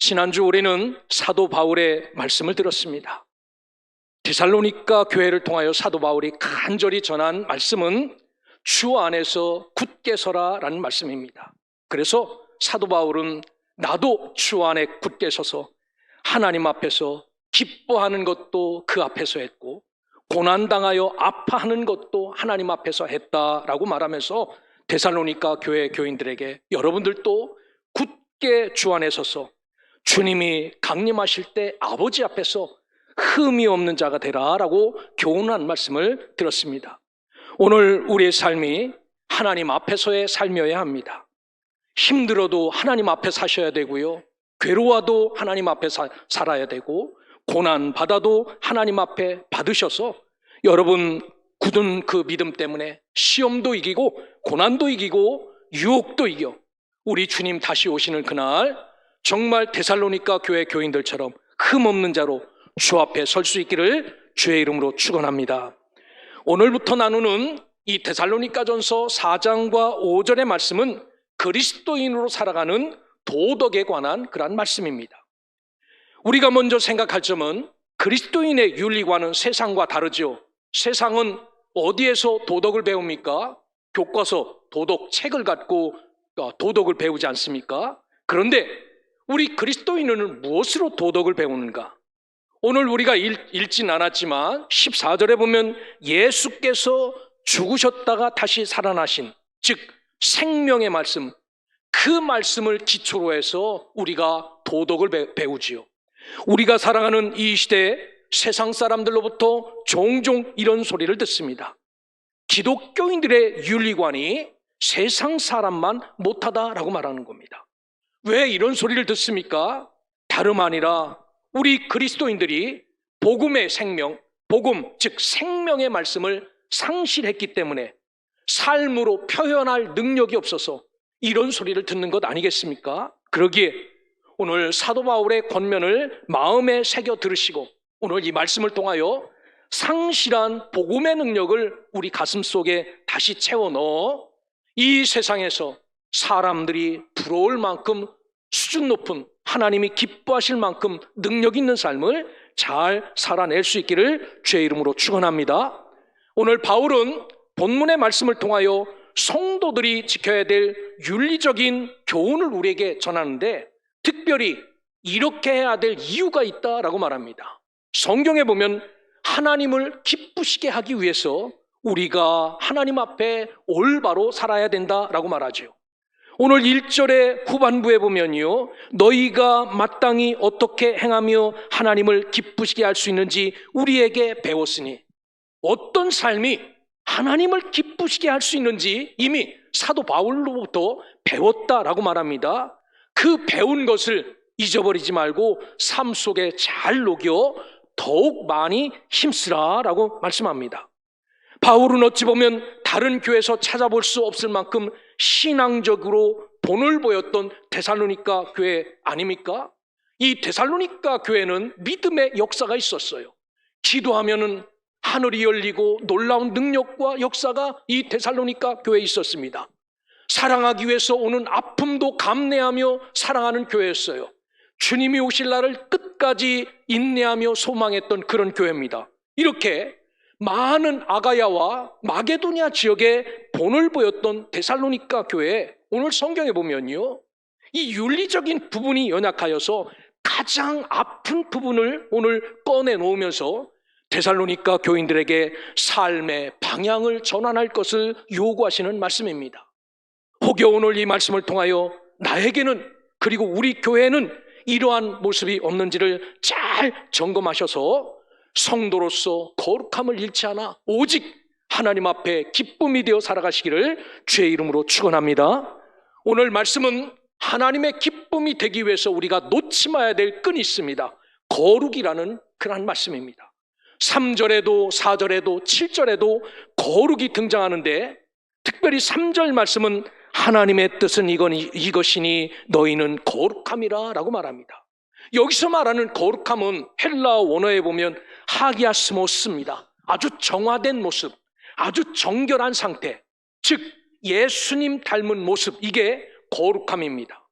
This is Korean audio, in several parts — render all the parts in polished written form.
지난주 우리는 사도 바울의 말씀을 들었습니다. 데살로니가 교회를 통하여 사도 바울이 간절히 전한 말씀은 주 안에서 굳게 서라라는 말씀입니다. 그래서 사도 바울은 나도 주 안에 굳게 서서 하나님 앞에서 기뻐하는 것도 그 앞에서 했고 고난당하여 아파하는 것도 하나님 앞에서 했다라고 말하면서 데살로니가 교회 교인들에게 여러분들도 굳게 주 안에 서서 주님이 강림하실 때 아버지 앞에서 흠이 없는 자가 되라라고 교훈한 말씀을 들었습니다. 오늘 우리의 삶이 하나님 앞에서의 삶이어야 합니다. 힘들어도 하나님 앞에 사셔야 되고요. 괴로워도 하나님 앞에 살아야 되고 고난 받아도 하나님 앞에 받으셔서 여러분 굳은 그 믿음 때문에 시험도 이기고 고난도 이기고 유혹도 이겨 우리 주님 다시 오시는 그날 정말 데살로니가 교회 교인들처럼 흠없는 자로 주 앞에 설 수 있기를 주의 이름으로 축원합니다. 오늘부터 나누는 이 데살로니가전서 4장과 5절의 말씀은 그리스도인으로 살아가는 도덕에 관한 그런 말씀입니다. 우리가 먼저 생각할 점은 그리스도인의 윤리관은 세상과 다르죠. 세상은 어디에서 도덕을 배웁니까? 교과서, 도덕책을 갖고 도덕을 배우지 않습니까? 그런데 우리 그리스도인은 무엇으로 도덕을 배우는가? 오늘 우리가 읽진 않았지만 14절에 보면 예수께서 죽으셨다가 다시 살아나신, 즉 생명의 말씀, 그 말씀을 기초로 해서 우리가 도덕을 배우지요. 우리가 살아가는 이 시대에 세상 사람들로부터 종종 이런 소리를 듣습니다. 기독교인들의 윤리관이 세상 사람만 못하다라고 말하는 겁니다. 왜 이런 소리를 듣습니까? 다름 아니라 우리 그리스도인들이 복음의 생명, 복음 즉 생명의 말씀을 상실했기 때문에 삶으로 표현할 능력이 없어서 이런 소리를 듣는 것 아니겠습니까? 그러기에 오늘 사도 바울의 권면을 마음에 새겨 들으시고 오늘 이 말씀을 통하여 상실한 복음의 능력을 우리 가슴 속에 다시 채워 넣어 이 세상에서 사람들이 부러울 만큼 수준 높은 하나님이 기뻐하실 만큼 능력 있는 삶을 잘 살아낼 수 있기를 주의 이름으로 축원합니다. 오늘 바울은 본문의 말씀을 통하여 성도들이 지켜야 될 윤리적인 교훈을 우리에게 전하는데 특별히 이렇게 해야 될 이유가 있다라고 말합니다. 성경에 보면 하나님을 기쁘시게 하기 위해서 우리가 하나님 앞에 올바로 살아야 된다라고 말하죠. 오늘 1절의 후반부에 보면요, 너희가 마땅히 어떻게 행하며 하나님을 기쁘시게 할 수 있는지 우리에게 배웠으니, 어떤 삶이 하나님을 기쁘시게 할 수 있는지 이미 사도 바울로부터 배웠다라고 말합니다. 그 배운 것을 잊어버리지 말고 삶 속에 잘 녹여 더욱 많이 힘쓰라라고 말씀합니다. 바울은 어찌 보면 다른 교회에서 찾아볼 수 없을 만큼 신앙적으로 본을 보였던 데살로니가 교회 아닙니까? 이 데살로니가 교회는 믿음의 역사가 있었어요. 기도하면은 하늘이 열리고 놀라운 능력과 역사가 이 데살로니가 교회에 있었습니다. 사랑하기 위해서 오는 아픔도 감내하며 사랑하는 교회였어요. 주님이 오실 날을 끝까지 인내하며 소망했던 그런 교회입니다. 이렇게 많은 아가야와 마게도냐 지역에 본을 보였던 데살로니가 교회, 오늘 성경에 보면요, 이 윤리적인 부분이 연약하여서 가장 아픈 부분을 오늘 꺼내 놓으면서 데살로니가 교인들에게 삶의 방향을 전환할 것을 요구하시는 말씀입니다. 혹여 오늘 이 말씀을 통하여 나에게는, 그리고 우리 교회는 이러한 모습이 없는지를 잘 점검하셔서 성도로서 거룩함을 잃지 않아 오직 하나님 앞에 기쁨이 되어 살아가시기를 주의 이름으로 축원합니다. 오늘 말씀은 하나님의 기쁨이 되기 위해서 우리가 놓지 마야 될 끈이 있습니다. 거룩이라는 그런 말씀입니다. 3절에도 4절에도 7절에도 거룩이 등장하는데 특별히 3절 말씀은 하나님의 뜻은 이것이니 너희는 거룩함이라 라고 말합니다. 여기서 말하는 거룩함은 헬라어 원어에 보면 하기아스모스입니다. 아주 정화된 모습, 아주 정결한 상태, 즉 예수님 닮은 모습, 이게 거룩함입니다.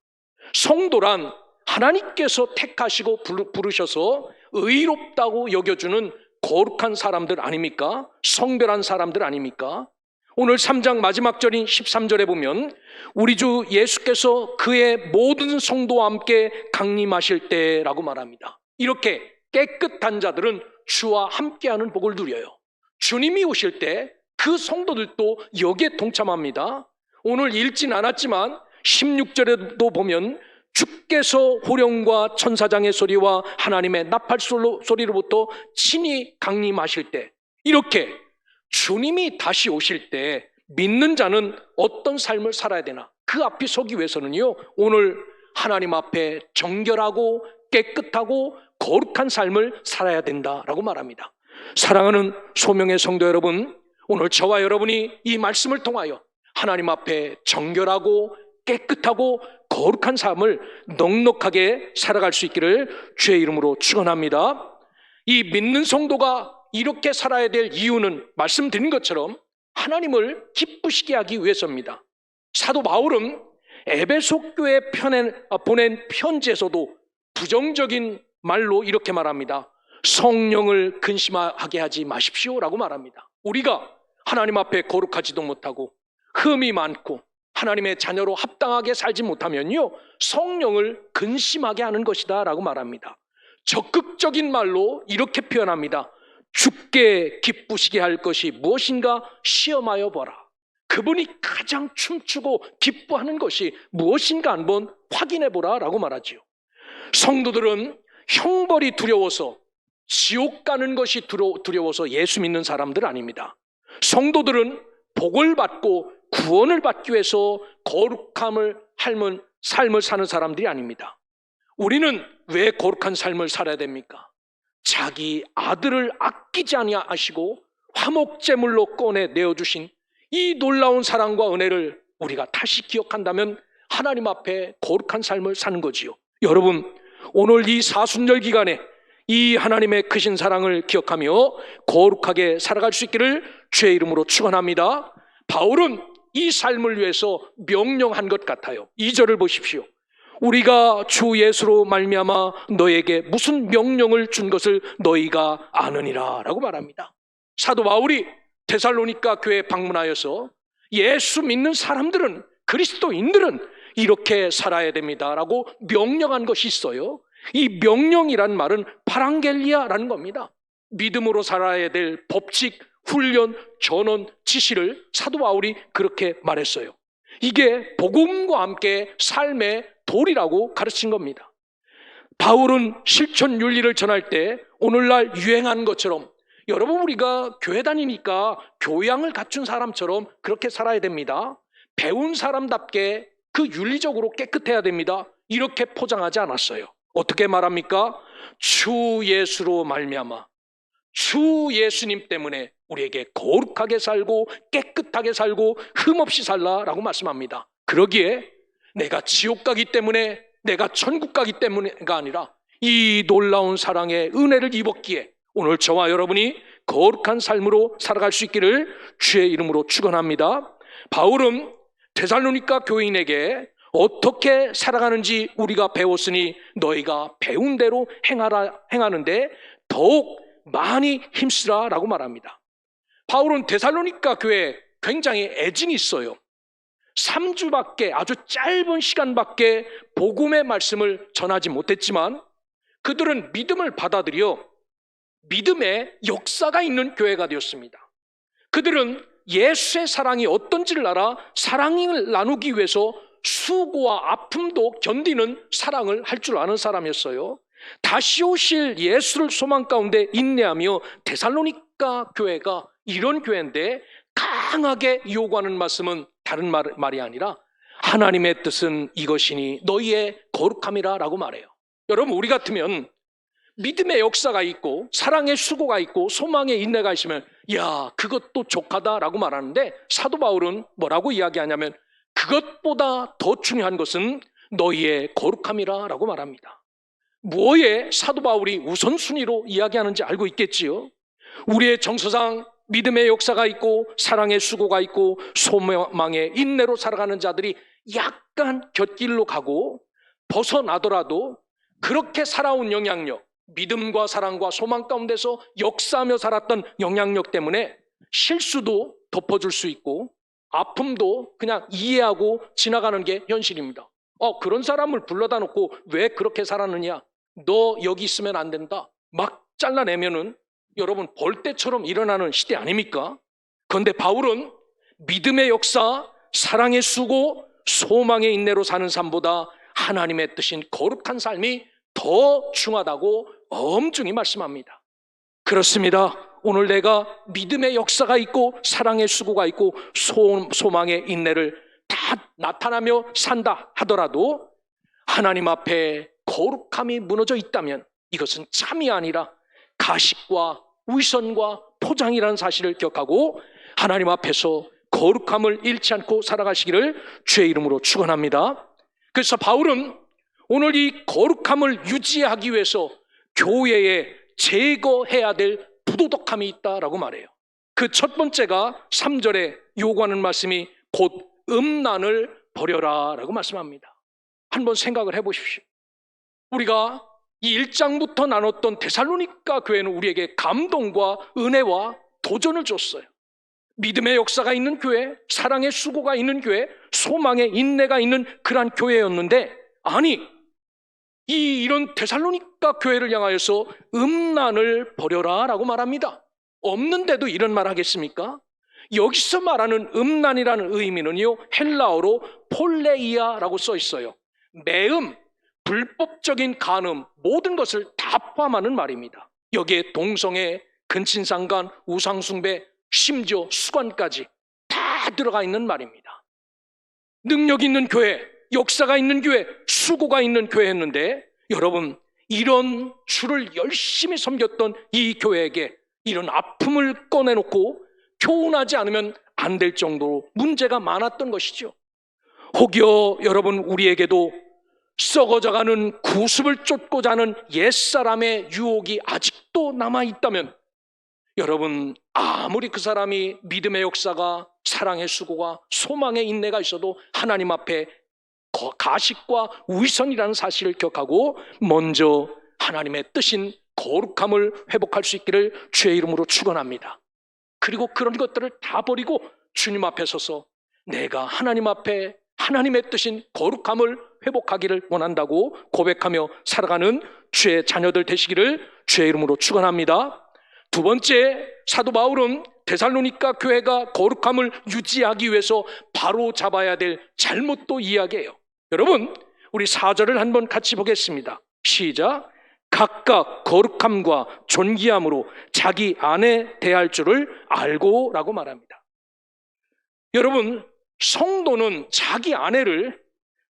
성도란 하나님께서 택하시고 부르셔서 의롭다고 여겨주는 거룩한 사람들 아닙니까? 성별한 사람들 아닙니까? 오늘 3장 마지막 절인 13절에 보면 우리 주 예수께서 그의 모든 성도와 함께 강림하실 때라고 말합니다. 이렇게 깨끗한 자들은 주와 함께하는 복을 누려요. 주님이 오실 때 그 성도들도 여기에 동참합니다. 오늘 읽진 않았지만 16절에도 보면 주께서 호령과 천사장의 소리와 하나님의 나팔 소리로부터 친히 강림하실 때, 이렇게 주님이 다시 오실 때 믿는 자는 어떤 삶을 살아야 되나? 그 앞에 서기 위해서는요, 오늘 하나님 앞에 정결하고 깨끗하고 거룩한 삶을 살아야 된다라고 말합니다. 사랑하는 소명의 성도 여러분, 오늘 저와 여러분이 이 말씀을 통하여 하나님 앞에 정결하고 깨끗하고 거룩한 삶을 넉넉하게 살아갈 수 있기를 주의 이름으로 축원합니다. 이 믿는 성도가 이렇게 살아야 될 이유는 말씀드린 것처럼 하나님을 기쁘시게 하기 위해서입니다. 사도 바울은 에베소 교회에 보낸 편지에서도 부정적인 말로 이렇게 말합니다. 성령을 근심하게 하지 마십시오라고 말합니다. 우리가 하나님 앞에 거룩하지도 못하고 흠이 많고 하나님의 자녀로 합당하게 살지 못하면요, 성령을 근심하게 하는 것이다 라고 말합니다. 적극적인 말로 이렇게 표현합니다. 주께 기쁘시게 할 것이 무엇인가 시험하여 보라. 그분이 가장 춤추고 기뻐하는 것이 무엇인가 한번 확인해 보라 라고 말하지요. 성도들은 형벌이 두려워서, 지옥 가는 것이 두려워서 예수 믿는 사람들 아닙니다. 성도들은 복을 받고 구원을 받기 위해서 거룩함을 닮은 삶을 사는 사람들이 아닙니다. 우리는 왜 거룩한 삶을 살아야 됩니까? 자기 아들을 아끼지 아니하시고 화목제물로 꺼내 내어주신 이 놀라운 사랑과 은혜를 우리가 다시 기억한다면 하나님 앞에 거룩한 삶을 사는 거지요. 여러분, 오늘 이 사순절 기간에 이 하나님의 크신 사랑을 기억하며 거룩하게 살아갈 수 있기를 주의 이름으로 축원합니다. 바울은 이 삶을 위해서 명령한 것 같아요. 2절을 보십시오. 우리가 주 예수로 말미암아 너에게 무슨 명령을 준 것을 너희가 아느니라 라고 말합니다. 사도 바울이 데살로니가 교회에 방문하여서 예수 믿는 사람들은, 그리스도인들은 이렇게 살아야 됩니다 라고 명령한 것이 있어요. 이 명령이란 말은 파랑겔리아라는 겁니다. 믿음으로 살아야 될 법칙, 훈련, 전원, 지시를 사도 바울이 그렇게 말했어요. 이게 복음과 함께 삶의 도리라고 가르친 겁니다. 바울은 실천 윤리를 전할 때 오늘날 유행한 것처럼, 여러분, 우리가 교회 다니니까 교양을 갖춘 사람처럼 그렇게 살아야 됩니다. 배운 사람답게 그 윤리적으로 깨끗해야 됩니다. 이렇게 포장하지 않았어요. 어떻게 말합니까? 주 예수로 말미암아, 주 예수님 때문에 우리에게 거룩하게 살고 깨끗하게 살고 흠없이 살라라고 말씀합니다. 그러기에 내가 지옥 가기 때문에, 내가 천국 가기 때문에가 아니라 이 놀라운 사랑의 은혜를 입었기에 오늘 저와 여러분이 거룩한 삶으로 살아갈 수 있기를 주의 이름으로 축원합니다. 바울은 데살로니가 교인에게 어떻게 살아가는지 우리가 배웠으니 너희가 배운 대로 행하는데 더욱 많이 힘쓰라 라고 말합니다. 바울은 데살로니가 교회에 굉장히 애진이 있어요. 3주밖에, 아주 짧은 시간밖에 복음의 말씀을 전하지 못했지만 그들은 믿음을 받아들여 믿음의 역사가 있는 교회가 되었습니다. 그들은 예수의 사랑이 어떤지를 알아 사랑을 나누기 위해서 수고와 아픔도 견디는 사랑을 할 줄 아는 사람이었어요. 다시 오실 예수를 소망 가운데 인내하며, 데살로니가 교회가 이런 교회인데 강하게 요구하는 말씀은 다른 말이 아니라 하나님의 뜻은 이것이니 너희의 거룩함이라 라고 말해요. 여러분, 우리 같으면 믿음의 역사가 있고 사랑의 수고가 있고 소망의 인내가 있으면 야, 그것도 족하다라고 말하는데, 사도 바울은 뭐라고 이야기하냐면 그것보다 더 중요한 것은 너희의 거룩함이라 라고 말합니다. 뭐에 사도 바울이 우선순위로 이야기하는지 알고 있겠지요. 우리의 정서상 믿음의 역사가 있고 사랑의 수고가 있고 소망의 인내로 살아가는 자들이 약간 곁길로 가고, 벗어나더라도 그렇게 살아온 영향력, 믿음과 사랑과 소망 가운데서 역사하며 살았던 영향력 때문에 실수도 덮어줄 수 있고 아픔도 그냥 이해하고 지나가는 게 현실입니다. 그런 사람을 불러다 놓고 왜 그렇게 살았느냐? 너 여기 있으면 안 된다. 막 잘라내면은 여러분 벌떼처럼 일어나는 시대 아닙니까? 그런데 바울은 믿음의 역사, 사랑의 수고, 소망의 인내로 사는 삶보다 하나님의 뜻인 거룩한 삶이 더 중하다고 엄중히 말씀합니다. 그렇습니다. 오늘 내가 믿음의 역사가 있고 사랑의 수고가 있고 소망의 인내를 다 나타나며 산다 하더라도 하나님 앞에 거룩함이 무너져 있다면 이것은 참이 아니라 가식과 위선과 포장이라는 사실을 기억하고 하나님 앞에서 거룩함을 잃지 않고 살아가시기를 주의 이름으로 축원합니다. 그래서 바울은 오늘 이 거룩함을 유지하기 위해서 교회에 제거해야 될 부도덕함이 있다라고 말해요. 그 첫 번째가 3절에 요구하는 말씀이 곧 음란을 버려라 라고 말씀합니다. 한번 생각을 해보십시오. 우리가 이 1장부터 나눴던 데살로니가 교회는 우리에게 감동과 은혜와 도전을 줬어요. 믿음의 역사가 있는 교회, 사랑의 수고가 있는 교회, 소망의 인내가 있는 그러한 교회였는데 아니 이런 데살로니가 교회를 향하여서 음란을 버려라 라고 말합니다. 없는데도 이런 말 하겠습니까? 여기서 말하는 음란이라는 의미는요 헬라어로 폴레이아라고 써 있어요. 매음, 불법적인 간음, 모든 것을 다 포함하는 말입니다. 여기에 동성애, 근친상간, 우상숭배, 심지어 수관까지 다 들어가 있는 말입니다. 능력 있는 교회, 역사가 있는 교회, 수고가 있는 교회였는데 여러분 이런 주를 열심히 섬겼던 이 교회에게 이런 아픔을 꺼내놓고 교훈하지 않으면 안 될 정도로 문제가 많았던 것이죠. 혹여 여러분 우리에게도 썩어져가는 구습을 쫓고자 하는 옛사람의 유혹이 아직도 남아있다면 여러분 아무리 그 사람이 믿음의 역사가 사랑의 수고가 소망의 인내가 있어도 하나님 앞에 가식과 위선이라는 사실을 기억하고 먼저 하나님의 뜻인 거룩함을 회복할 수 있기를 주의 이름으로 축원합니다. 그리고 그런 것들을 다 버리고 주님 앞에 서서 내가 하나님 앞에 하나님의 뜻인 거룩함을 회복하기를 원한다고 고백하며 살아가는 주의 자녀들 되시기를 주의 이름으로 축원합니다. 두 번째, 사도 바울은 데살로니가 교회가 거룩함을 유지하기 위해서 바로 잡아야 될 잘못도 이야기해요. 여러분 우리 4절을 한번 같이 보겠습니다. 시작. 각각 거룩함과 존귀함으로 자기 아내 대할 줄을 알고 라고 말합니다. 여러분 성도는 자기 아내를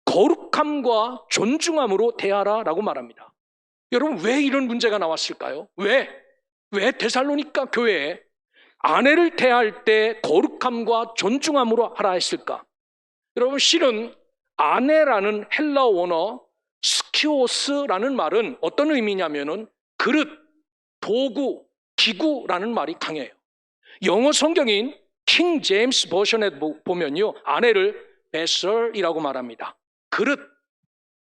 거룩함과 존중함으로 대하라 라고 말합니다. 여러분 왜 이런 문제가 나왔을까요? 왜 데살로니가 교회에 아내를 대할 때 거룩함과 존중함으로 하라 했을까? 여러분 실은 아내라는 헬라어 원어 스키오스라는 말은 어떤 의미냐면은 그릇, 도구, 기구라는 말이 강해요. 영어 성경인 킹 제임스 버전에 보면요 아내를 vessel이라고 말합니다. 그릇,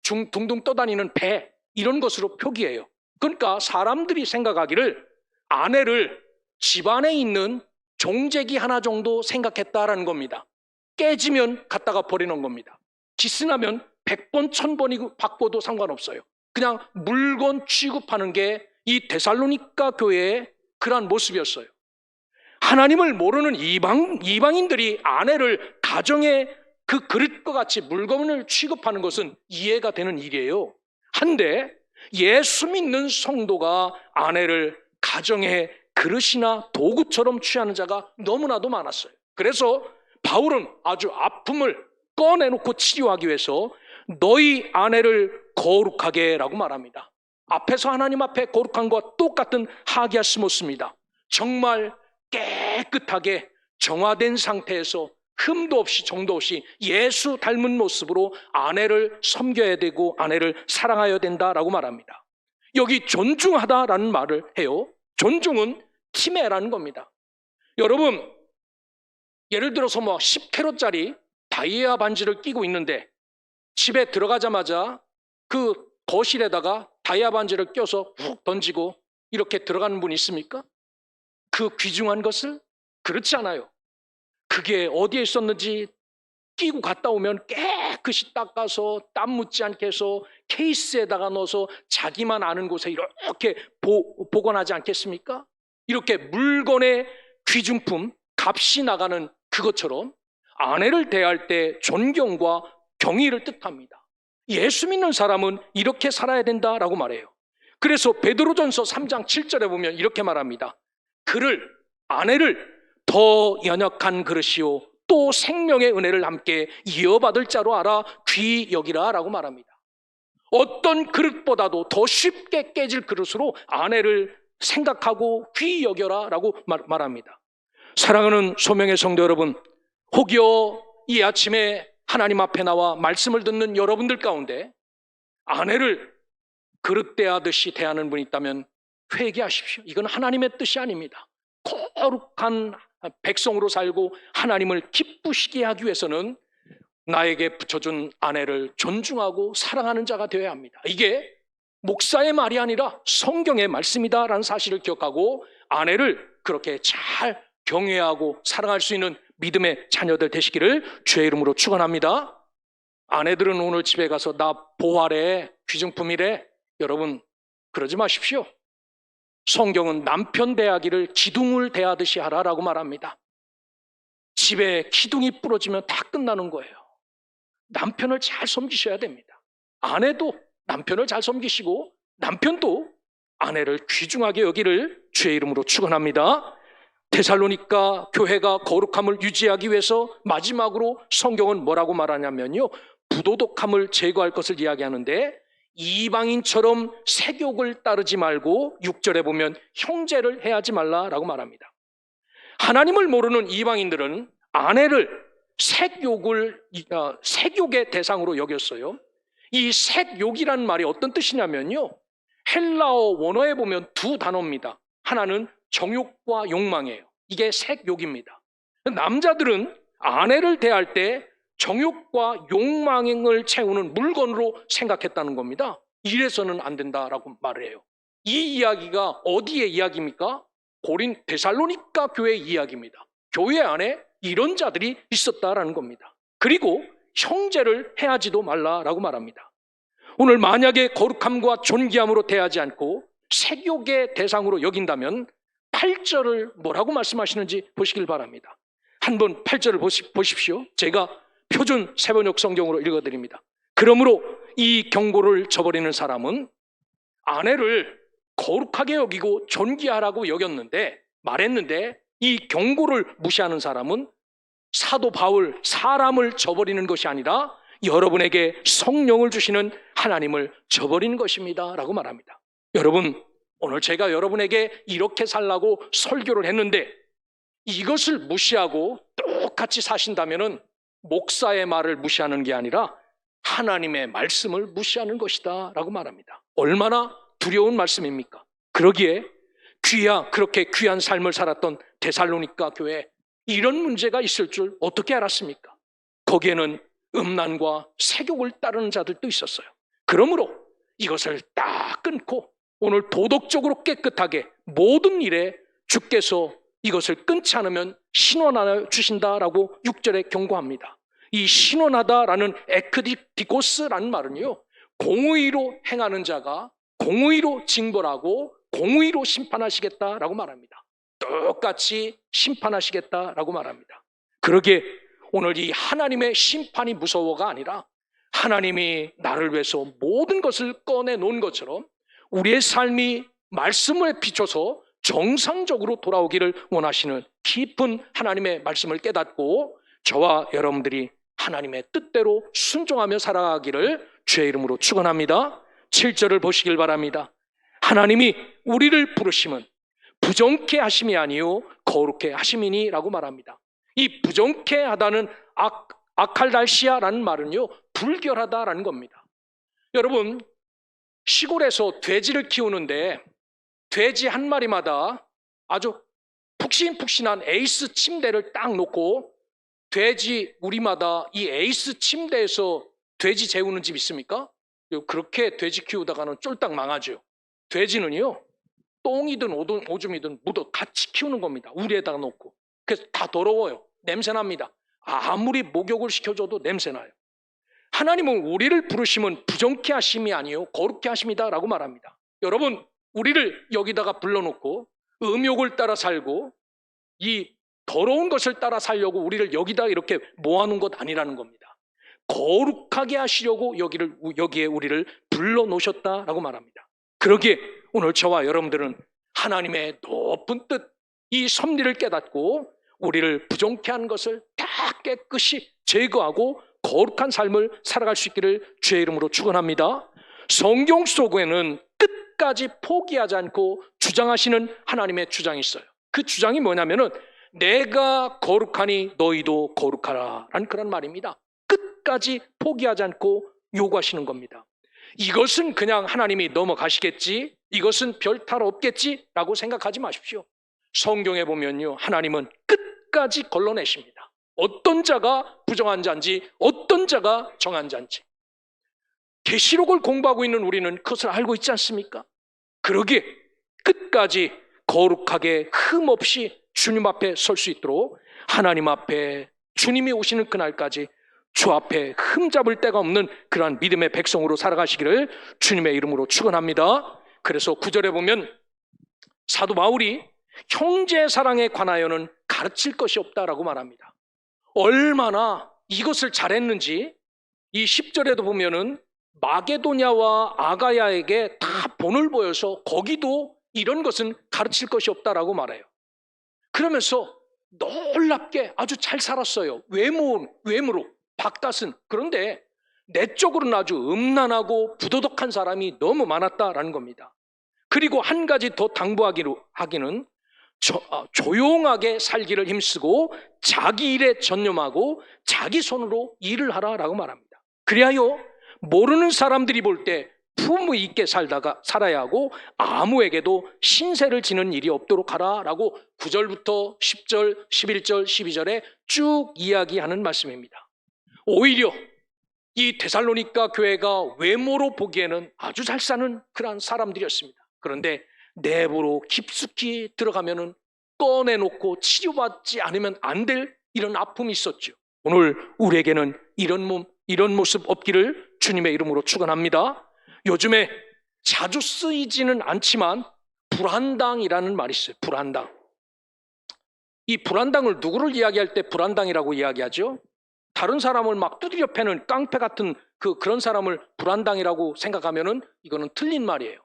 둥둥 떠다니는 배 이런 것으로 표기해요. 그러니까 사람들이 생각하기를 아내를 집안에 있는 종재기 하나 정도 생각했다라는 겁니다. 깨지면 갖다가 버리는 겁니다. 기스나면 100번 1000번이 바꿔도 상관없어요. 그냥 물건 취급하는 게 이 데살로니가 교회의 그러한 모습이었어요. 하나님을 모르는 이방인들이 아내를 가정의 그 그릇과 같이 물건을 취급하는 것은 이해가 되는 일이에요. 한데 예수 믿는 성도가 아내를 가정의 그릇이나 도구처럼 취하는 자가 너무나도 많았어요. 그래서 바울은 아주 아픔을 꺼내놓고 치료하기 위해서 너희 아내를 거룩하게 라고 말합니다. 앞에서 하나님 앞에 거룩한 것과 똑같은 하기야스못 씁니다. 정말 깨끗하게 정화된 상태에서 흠도 없이 정도 없이 예수 닮은 모습으로 아내를 섬겨야 되고 아내를 사랑해야 된다라고 말합니다. 여기 존중하다라는 말을 해요. 존중은 티메라는 겁니다. 여러분 예를 들어서 10캐럿짜리 다이아 반지를 끼고 있는데 집에 들어가자마자 그 거실에다가 다이아 반지를 껴서 훅 던지고 이렇게 들어가는 분 있습니까? 그 귀중한 것을? 그렇지 않아요. 그게 어디에 있었는지 끼고 갔다 오면 깨끗이 닦아서 땀 묻지 않게 해서 케이스에다가 넣어서 자기만 아는 곳에 이렇게 보관하지 않겠습니까? 이렇게 물건의 귀중품, 값이 나가는 그것처럼 아내를 대할 때 존경과 경의를 뜻합니다. 예수 믿는 사람은 이렇게 살아야 된다라고 말해요. 그래서 베드로전서 3장 7절에 보면 이렇게 말합니다. 아내를 더 연약한 그릇이요 또 생명의 은혜를 함께 이어받을 자로 알아 귀히 여기라 라고 말합니다. 어떤 그릇보다도 더 쉽게 깨질 그릇으로 아내를 생각하고 귀히 여겨라 라고 말합니다. 사랑하는 소명의 성도 여러분, 혹여 이 아침에 하나님 앞에 나와 말씀을 듣는 여러분들 가운데 아내를 그릇 대하듯이 대하는 분이 있다면 회개하십시오. 이건 하나님의 뜻이 아닙니다. 거룩한 백성으로 살고 하나님을 기쁘시게 하기 위해서는 나에게 붙여준 아내를 존중하고 사랑하는 자가 되어야 합니다. 이게 목사의 말이 아니라 성경의 말씀이다라는 사실을 기억하고 아내를 그렇게 잘 경외하고 사랑할 수 있는 믿음의 자녀들 되시기를 주의 이름으로 축원합니다. 아내들은 오늘 집에 가서 나 보활해, 귀중품이래. 여러분 그러지 마십시오. 성경은 남편 대하기를 기둥을 대하듯이 하라라고 말합니다. 집에 기둥이 부러지면 다 끝나는 거예요. 남편을 잘 섬기셔야 됩니다. 아내도 남편을 잘 섬기시고 남편도 아내를 귀중하게 여기를 주의 이름으로 축원합니다. 데살로니가 교회가 거룩함을 유지하기 위해서 마지막으로 성경은 뭐라고 말하냐면요, 부도덕함을 제거할 것을 이야기하는데 이방인처럼 색욕을 따르지 말고 6절에 보면 형제를 해하지 말라라고 말합니다. 하나님을 모르는 이방인들은 아내를 색욕의 대상으로 여겼어요. 이 색욕이라는 말이 어떤 뜻이냐면요, 헬라어 원어에 보면 두 단어입니다. 하나는 정욕과 욕망이에요. 이게 색욕입니다. 남자들은 아내를 대할 때 정욕과 욕망을 채우는 물건으로 생각했다는 겁니다. 이래서는 안 된다라고 말을 해요. 이 이야기가 어디의 이야기입니까? 데살로니가 교회의 이야기입니다. 교회 안에 이런 자들이 있었다라는 겁니다. 그리고 형제를 해하지도 말라라고 말합니다. 오늘 만약에 거룩함과 존귀함으로 대하지 않고 색욕의 대상으로 여긴다면 8절을 뭐라고 말씀하시는지 보시길 바랍니다. 한번 8절을 보십시오. 제가 표준 세번역 성경으로 읽어드립니다. 그러므로 이 경고를 저버리는 사람은 아내를 거룩하게 여기고 존귀하라고 말했는데 이 경고를 무시하는 사람은 사도 바울, 사람을 저버리는 것이 아니라 여러분에게 성령을 주시는 하나님을 저버리는 것입니다 라고 말합니다. 여러분, 오늘 제가 여러분에게 이렇게 살라고 설교를 했는데 이것을 무시하고 똑같이 사신다면 목사의 말을 무시하는 게 아니라 하나님의 말씀을 무시하는 것이다 라고 말합니다. 얼마나 두려운 말씀입니까? 그러기에 그렇게 귀한 삶을 살았던 데살로니가 교회, 이런 문제가 있을 줄 어떻게 알았습니까? 거기에는 음란과 색욕을 따르는 자들도 있었어요. 그러므로 이것을 딱 끊고 오늘 도덕적으로 깨끗하게 모든 일에 주께서 이것을 끊지 않으면 신원하여 주신다라고 6절에 경고합니다. 이 신원하다라는 에크디코스라는 말은요, 공의로 행하는 자가 공의로 징벌하고 공의로 심판하시겠다라고 말합니다. 똑같이 심판하시겠다라고 말합니다. 그러기에 오늘 이 하나님의 심판이 무서워가 아니라 하나님이 나를 위해서 모든 것을 꺼내 놓은 것처럼 우리의 삶이 말씀에 비춰서 정상적으로 돌아오기를 원하시는 깊은 하나님의 말씀을 깨닫고 저와 여러분들이 하나님의 뜻대로 순종하며 살아가기를 주의 이름으로 축원합니다. 7절을 보시길 바랍니다. 하나님이 우리를 부르심은 부정케 하심이 아니요 거룩케 하심이니 라고 말합니다. 이 부정케 하다는 아칼달시아라는 말은요, 불결하다라는 겁니다. 여러분, 시골에서 돼지를 키우는데 돼지 한 마리마다 아주 푹신푹신한 에이스 침대를 딱 놓고 돼지 우리마다 이 에이스 침대에서 돼지 재우는 집 있습니까? 그렇게 돼지 키우다가는 쫄딱 망하죠. 돼지는요, 똥이든 오줌이든 묻어 같이 키우는 겁니다. 우리에다가 놓고. 그래서 다 더러워요. 냄새납니다. 아무리 목욕을 시켜줘도 냄새나요. 하나님은 우리를 부르심은 부정케 하심이 아니요 거룩케 하심이다라고 말합니다. 여러분, 우리를 여기다가 불러놓고 음욕을 따라 살고 이 더러운 것을 따라 살려고 우리를 여기다 이렇게 모아놓은 것 아니라는 겁니다. 거룩하게 하시려고 여기에 우리를 불러놓으셨다라고 말합니다. 그러기에 오늘 저와 여러분들은 하나님의 높은 뜻, 이 섭리를 깨닫고 우리를 부정케 하는 것을 다 깨끗이 제거하고 거룩한 삶을 살아갈 수 있기를 주의 이름으로 축원합니다. 성경 속에는 끝까지 포기하지 않고 주장하시는 하나님의 주장이 있어요. 그 주장이 뭐냐면은 내가 거룩하니 너희도 거룩하라 라는 그런 말입니다. 끝까지 포기하지 않고 요구하시는 겁니다. 이것은 그냥 하나님이 넘어가시겠지, 이것은 별 탈 없겠지 라고 생각하지 마십시오. 성경에 보면요, 하나님은 끝까지 걸러내십니다. 어떤 자가 부정한 자인지, 어떤 자가 정한 자인지. 계시록을 공부하고 있는 우리는 그것을 알고 있지 않습니까? 그러기에 끝까지 거룩하게 흠없이 주님 앞에 설 수 있도록 하나님 앞에 주님이 오시는 그날까지 주 앞에 흠잡을 데가 없는 그러한 믿음의 백성으로 살아가시기를 주님의 이름으로 축원합니다. 그래서 9절에 보면 사도 바울이 형제 사랑에 관하여는 가르칠 것이 없다라고 말합니다. 얼마나 이것을 잘했는지 이 10절에도 보면은 마게도냐와 아가야에게 다 본을 보여서 거기도 이런 것은 가르칠 것이 없다라고 말해요. 그러면서 놀랍게 아주 잘 살았어요. 외모로 박다슨. 그런데 내적으로는 아주 음란하고 부도덕한 사람이 너무 많았다라는 겁니다. 그리고 한 가지 더 당부하기는 조용하게 살기를 힘쓰고 자기 일에 전념하고 자기 손으로 일을 하라라고 말합니다. 그리하여 모르는 사람들이 볼 때 품위 있게 살아야 하고 아무에게도 신세를 지는 일이 없도록 하라라고 9절부터 10절, 11절, 12절에 쭉 이야기하는 말씀입니다. 오히려 이 데살로니가 교회가 외모로 보기에는 아주 잘 사는 그런 사람들이었습니다. 그런데 내부로 깊숙이 들어가면은 꺼내놓고 치료받지 않으면 안 될 이런 아픔이 있었죠. 오늘 우리에게는 이런 모습 없기를 주님의 이름으로 축원합니다. 요즘에 자주 쓰이지는 않지만 불안당이라는 말이 있어요. 불안당. 이 불안당을 누구를 이야기할 때 불안당이라고 이야기하죠? 다른 사람을 막 두드려 패는 깡패 같은 그런 사람을 불안당이라고 생각하면은 이거는 틀린 말이에요.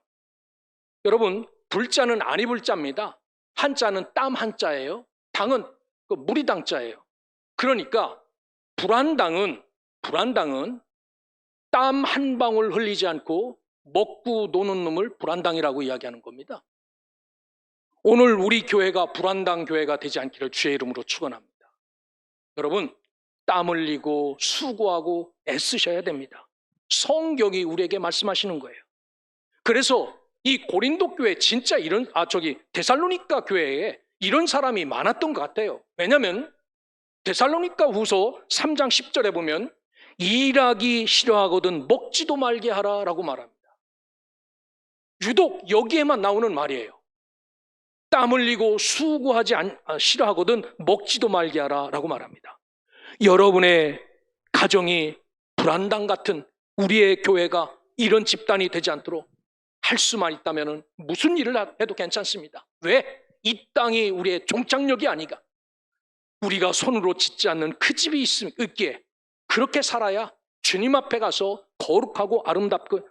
여러분, 불자는 아니 불자입니다. 한자는 땀 한자예요. 당은 무리당자예요. 그러니까 불안당은 땀 한 방울 흘리지 않고 먹고 노는 놈을 불안당이라고 이야기하는 겁니다. 오늘 우리 교회가 불안당 교회가 되지 않기를 주의 이름으로 축원합니다. 여러분, 땀 흘리고 수고하고 애쓰셔야 됩니다. 성경이 우리에게 말씀하시는 거예요. 그래서 이 고린도 교회 진짜 데살로니가 교회에 이런 사람이 많았던 것 같아요. 왜냐하면 데살로니가 후서 3장 10절에 보면 일하기 싫어하거든 먹지도 말게 하라라고 말합니다. 유독 여기에만 나오는 말이에요. 땀 흘리고 수고하지 싫어하거든 먹지도 말게 하라라고 말합니다. 여러분의 가정이 불안당 같은 우리의 교회가 이런 집단이 되지 않도록 할 수만 있다면 무슨 일을 해도 괜찮습니다. 왜? 이 땅이 우리의 종착역이 아니가. 우리가 손으로 짓지 않는 그 집이 있기에 그렇게 살아야 주님 앞에 가서 거룩하고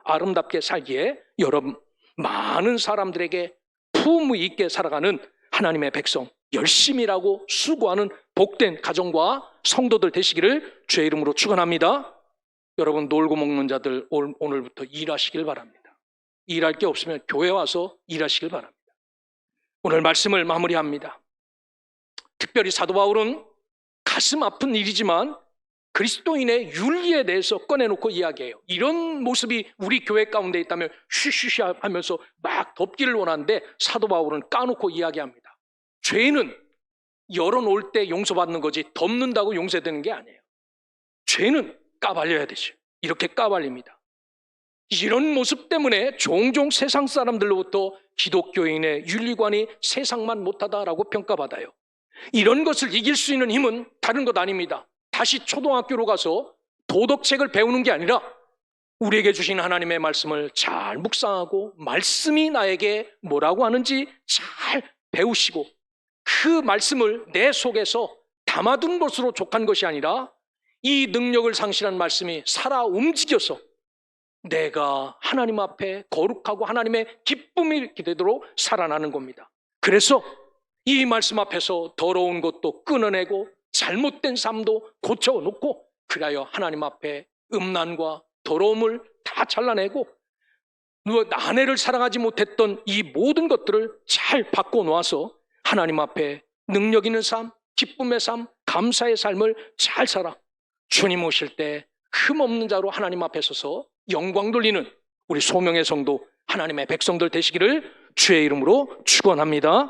아름답게 살기에 여러분 많은 사람들에게 품위 있게 살아가는 하나님의 백성, 열심히 일하고 수고하는 복된 가정과 성도들 되시기를 주의 이름으로 축원합니다. 여러분, 놀고 먹는 자들 오늘부터 일하시길 바랍니다. 일할 게 없으면 교회 와서 일하시길 바랍니다. 오늘 말씀을 마무리합니다. 특별히 사도 바울은 가슴 아픈 일이지만 그리스도인의 윤리에 대해서 꺼내놓고 이야기해요. 이런 모습이 우리 교회 가운데 있다면 쉬쉬쉬 하면서 막 덮기를 원하는데 사도 바울은 까놓고 이야기합니다. 죄는 열어놓을 때 용서받는 거지 덮는다고 용서되는 게 아니에요. 죄는 까발려야 되죠. 이렇게 까발립니다. 이런 모습 때문에 종종 세상 사람들로부터 기독교인의 윤리관이 세상만 못하다라고 평가받아요. 이런 것을 이길 수 있는 힘은 다른 것 아닙니다. 다시 초등학교로 가서 도덕책을 배우는 게 아니라 우리에게 주신 하나님의 말씀을 잘 묵상하고 말씀이 나에게 뭐라고 하는지 잘 배우시고 그 말씀을 내 속에서 담아둔 것으로 족한 것이 아니라 이 능력을 상실한 말씀이 살아 움직여서 내가 하나님 앞에 거룩하고 하나님의 기쁨이 있게 되도록 살아나는 겁니다. 그래서 이 말씀 앞에서 더러운 것도 끊어내고 잘못된 삶도 고쳐놓고 그리하여 하나님 앞에 음란과 더러움을 다 잘라내고 아내를 사랑하지 못했던 이 모든 것들을 잘 바꿔놓아서 하나님 앞에 능력 있는 삶, 기쁨의 삶, 감사의 삶을 잘 살아 주님 오실 때 흠없는 자로 하나님 앞에 서서 영광 돌리는 우리 소명의 성도 하나님의 백성들 되시기를 주의 이름으로 축원합니다.